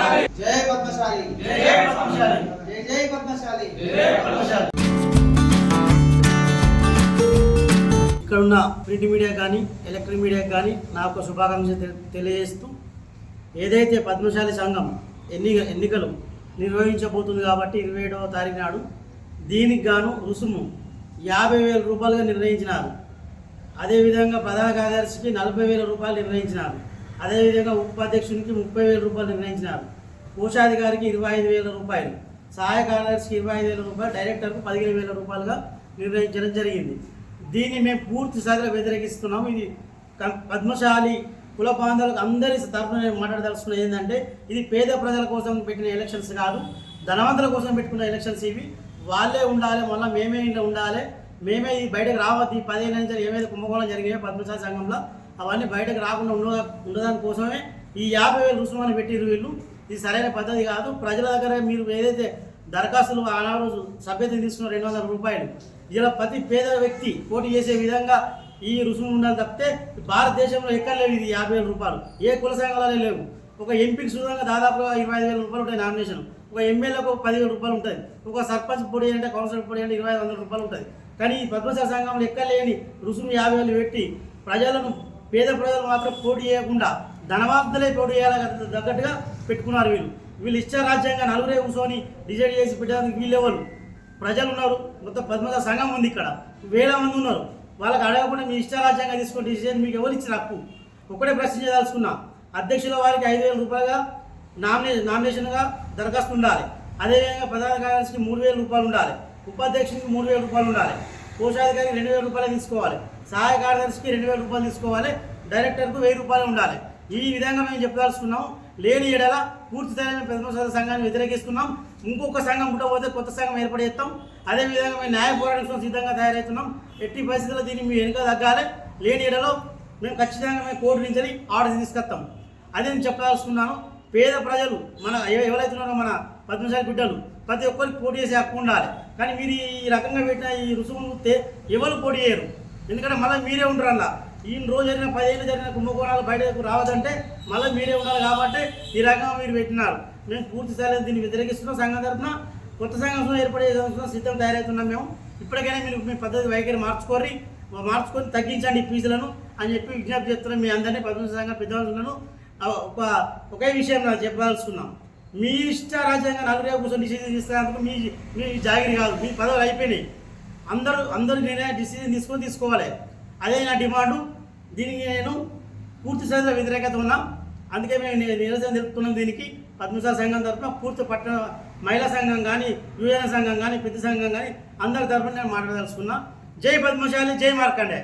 జై పద్మశాలి, జై పద్మశాలి, జై జై పద్మశాలి, జై పద్మశాలి. ఇక్కడ ఉన్న ప్రింట్ మీడియా కానీ ఎలక్ట్రిక్ మీడియాకి కానీ నా యొక్క శుభాకాంక్షలు తెలియజేస్తూ, ఏదైతే పద్మశాలి సంఘం ఎన్నికలు నిర్వహించబోతుంది కాబట్టి 27వ తారీఖు నాడు దీనికి గాను రుసుము 50,000 రూపాయలుగా నిర్ణయించినారు. అదేవిధంగా ప్రధాన కార్యదర్శికి 40,000 రూపాయలు నిర్ణయించినారు. అదేవిధంగా ఉపాధ్యక్షునికి 30,000 రూపాయలు నిర్ణయించినారు. కోశాధికారికి 25,000 రూపాయలు, సహాయ కార్యదర్శికి 25,000 రూపాయలు, డైరెక్టర్కు 15,000 రూపాయలుగా నిర్ణయించడం జరిగింది. దీన్ని మేము పూర్తి స్థాయిలో వ్యతిరేకిస్తున్నాము. ఇది పద్మశాలి కుల బాంధవులకు అందరి తరఫున నేను మాట్లాడదలుచుకున్నది ఏంటంటే, ఇది పేద ప్రజల కోసం పెట్టిన ఎలక్షన్స్ కాదు, ధనవంతుల కోసం పెట్టుకున్న ఎలక్షన్స్ ఇవి. వాళ్ళే ఉండాలి, మళ్ళీ మేమే ఇంట్లో ఉండాలి, మేమే ఇది బయటకు రావద్దు. 10 ఏళ్ళ నుంచి ఏమైతే కుంభకోణం జరిగాయో పద్మశాలి సంఘంలో అవన్నీ బయటకు రాకుండా ఉండదాని కోసమే ఈ 50,000 రుసుమని పెట్టిరు వీళ్ళు. ఇది సరైన పద్ధతి కాదు. ప్రజల దగ్గర మీరు ఏదైతే దరఖాస్తులు ఆనాడు సభ్యతను తీసుకున్న 200 రూపాయలు, ఇలా ప్రతి పేద వ్యక్తి పోటీ చేసే విధంగా ఈ రుసుము ఉండాలి తప్పితే భారతదేశంలో ఎక్కడ లేవు ఇది 50,000 రూపాయలు. ఏ కుల సంఘాలలో లేవు. ఒక ఎంపీకి సుధంగా దాదాపుగా 25,000 రూపాయలు ఉంటాయి నామినేషన్. ఒక ఎమ్మెల్యేలకు 10,000 రూపాయలు ఉంటుంది. ఒక సర్పంచ్ పొడి అంటే కౌన్సిలర్ పొడి అంటే 2,500 రూపాయలు ఉంటుంది. కానీ ఈ పద్మశాలి సంఘంలో ఎక్కడ లేని రుసుము 50,000 పెట్టి ప్రజలను, పేద ప్రజలు మాత్రం పోటీ చేయకుండా ధనవంతులే పోటీ చేయాలి తగ్గట్టుగా పెట్టుకున్నారు వీళ్ళు. వీళ్ళు ఇష్టారాజ్యంగా నలుగురే కూర్చొని డిసైడ్ చేసి పెట్టడానికి వీళ్ళెవరు? ప్రజలు ఉన్నారు, మొత్తం పద్మశాలి సంఘం ఉంది, ఇక్కడ వేల మంది ఉన్నారు. వాళ్ళకి అడగకుండా మీ ఇష్టారాజ్యంగా తీసుకుని డిసిజన్ మీకు ఎవరు ఇచ్చిన హక్కు? ఒకటే ప్రశ్నించదలుచుకున్నా, అధ్యక్షుల వారికి 5,000 రూపాయలుగా నామినేషన్గా దరఖాస్తు ఉండాలి. అదేవిధంగా ప్రధాన కార్యదర్శికి 3,000 రూపాయలు ఉండాలి. ఉపాధ్యక్షునికి 3,000 రూపాయలు ఉండాలి. కోశాధికారికి 2,000 రూపాయలు తీసుకోవాలి. సహాయ కార్యదర్శికి 2,000 రూపాయలు తీసుకోవాలి. డైరెక్టర్కు 1,000 రూపాయలు ఉండాలి. ఈ విధంగా మేము చెప్పదలుచుకున్నాం. లేని ఏడల పూర్తి స్థాయిలో మేము పద్మశాలి సంఘాన్ని వ్యతిరేకిస్తున్నాం. ఇంకొక సంఘం పుట్టబోతే కొత్త సంఘం ఏర్పడేస్తాం. అదేవిధంగా మేము న్యాయ పోరాటం సిద్ధంగా తయారవుతున్నాం. ఎట్టి పరిస్థితుల్లో దీన్ని మేము వెనుక తగ్గాలి. లేని ఏడలో మేము ఖచ్చితంగా మేము కోర్టు నుంచి ఆర్డర్ తీసుకొస్తాం. అదే నేను చెప్పదలుచుకున్నాను. పేద ప్రజలు మన ఎవరైతే ఉన్నారో మన పద్మశాలి బిడ్డలు ప్రతి ఒక్కరికి పోటీ చేసే హక్కు ఉండాలి. కానీ మీరు ఈ రకంగా పెట్టిన ఈ రుసుము చూస్తే ఎవరు పోటీ చేయరు. ఎందుకంటే మళ్ళీ మీరే ఉంటారు. అలా ఈ రోజు జరిగిన 10 ఏళ్ళు జరిగిన కుంభకోణాలు బయటకు రావద్దంటే మళ్ళీ మీరే ఉండాలి. కాబట్టి ఈ రకంగా మీరు పెట్టినారు. మేము పూర్తి స్థాయిలో దీన్ని వ్యతిరేకిస్తున్నాం. సంఘం తరఫున కొత్త సంఘం ఏర్పడే సిద్ధం తయారవుతున్నాం. మేము ఇప్పటికైనా మీరు మీ పద్ధతి వైఖరి మార్చుకొని తగ్గించండి ఫీజులను అని చెప్పి విజ్ఞప్తి చేస్తున్నాం. మీ అందరినీ పద్మశాలి సంఘం పెద్దవాళ్ళను ఒకే విషయం నాకు చెప్పదలుచుకున్నాం. మీ ఇష్ట రాజ్యాంగ నలుగురే కూర్చొని డిసిజన్ తీసుకున్నందుకు మీ జాగిరి కాదు, మీ పదవులు అయిపోయినాయి. అందరూ నేనే డిసిజన్ తీసుకోవాలి. అదే నా డిమాండు. దీనికి నేను పూర్తి స్థాయిలో వ్యతిరేకత ఉన్నాం. అందుకే మేము నిరసన తెలుపుతున్నాం. దీనికి పద్మశాలి సంఘం తరఫున పూర్తి పట్టణ మహిళా సంఘం కానీ, యువజన సంఘం కానీ, పెద్ద సంఘం కానీ అందరి తరఫున నేను మాట్లాడదలుచుకున్నా. జై పద్మశాలి, జై మార్కండే.